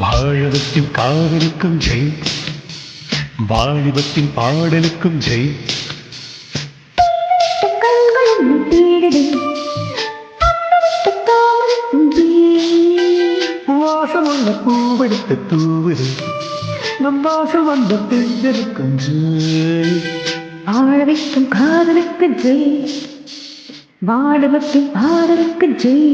வாழவத்தின் காதலுக்கும் ஜெய், வாலிபத்தின் பாடலுக்கும் ஜெய். வாசமுள்ள பூவெடுத்து தூவுது, நம் வாசம் வந்த பெண்களுக்கும் ஜெய். வாழவைக்கும் காதலுக்கு ஜெய், வாழவத்தின் பாடலுக்கு ஜெய்.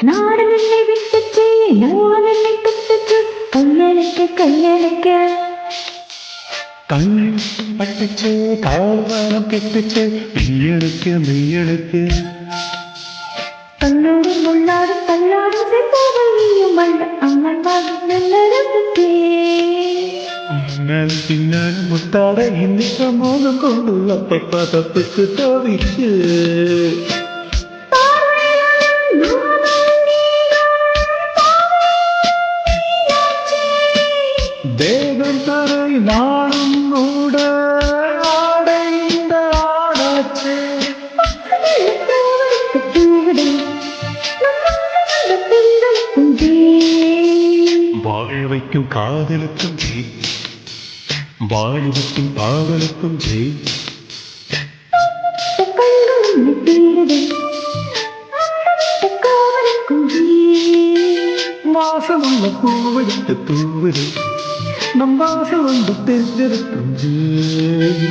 நாடு என்னை விட்டுச்சு, நான் என்னை கட்டுச்சு, கையெழுக்க கையெழுக்க கண் பட்டுச்சு, கால்வானம் கெட்டுச்சு, மெய்யெழுக்கு மெய்யெழுக்கு. கண்ணோடு முள்ளாடு தள்ளாடு செப்போவையும் அல்ல அம்மன் நல்லே பின்னால் முத்தாட இன்னைக்கு மோகம் கொண்டு அப்பப்பா தப்புக்கு தவிச்சு. தேவன் தரை நானும் கூட அடைந்த ஆடாச்சு. வாழ வைக்கும் காதலுக்கும் ஜெய், வாலிபத்தின் பாடலுக்கும் ஜெய். வாசமுள்ள பூவெடுத்து தூவுது, நம் வாசம் வந்து தெரிஞ்சிருக்கும் ஜெய்.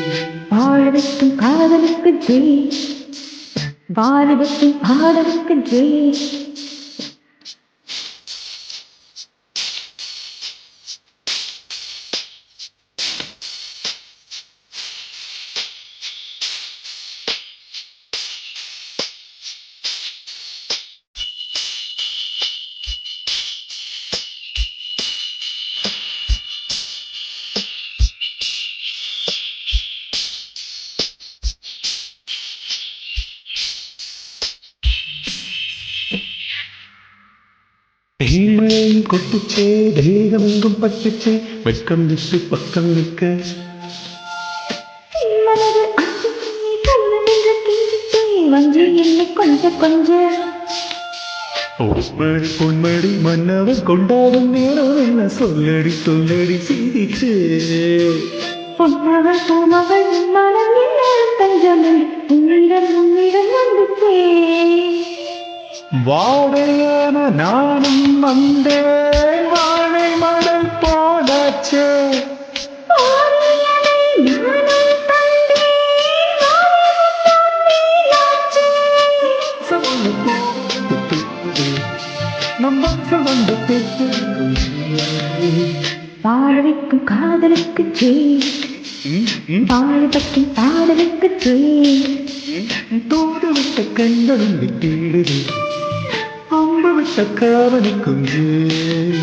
வாழவைக்கும் காதலுக்கு ஜெய், வாலிபத்தின் பாடலுக்கு ஜெய். தேமழையும் கொட்டுச்சே, தேகம் எங்கும் பட்டுச்சே, வெட்கம் விட்டு பக்கம் நிற்க. பொன்மடி பொன்மடி மன்னவன் கொண்டாடும் நேரம் என்ன சொல்லடி சொல்லடி சிரிச்சு. பொன்மகள் பூமகள் மனம் என்ன தஞ்சம் உன்னிடம் உன்னிடம் வந்துச்சே. வாழையான நானும் வந்தேன், வாழை மடல் போலாச்சே. வாழவைக்கும் காதலுக்கு ஜெய், வாழப்பத்தின் பாடலுக்கு ஜெய். தூது விட்ட கண்களும் விட்டீடுது, அம்பு விட்ட காவலுக்கும் ஜெய்.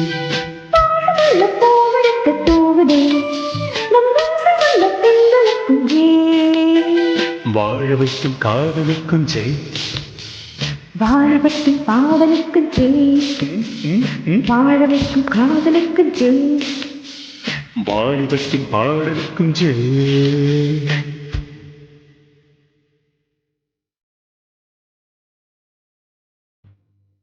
பூவெடுத்து தூவுதே, நம் வாசமுள்ள பெண்களுக்கும் ஜெய். வாழ வைக்கும் காதலுக்கும் ஜெய், வாழப்பத்தின் பாடலுக்கு ஜெய், வாழவைக்கும் காதலுக்கு ஜெய். வாலிபத்தின் பாடலுக்கும் ஜெய்.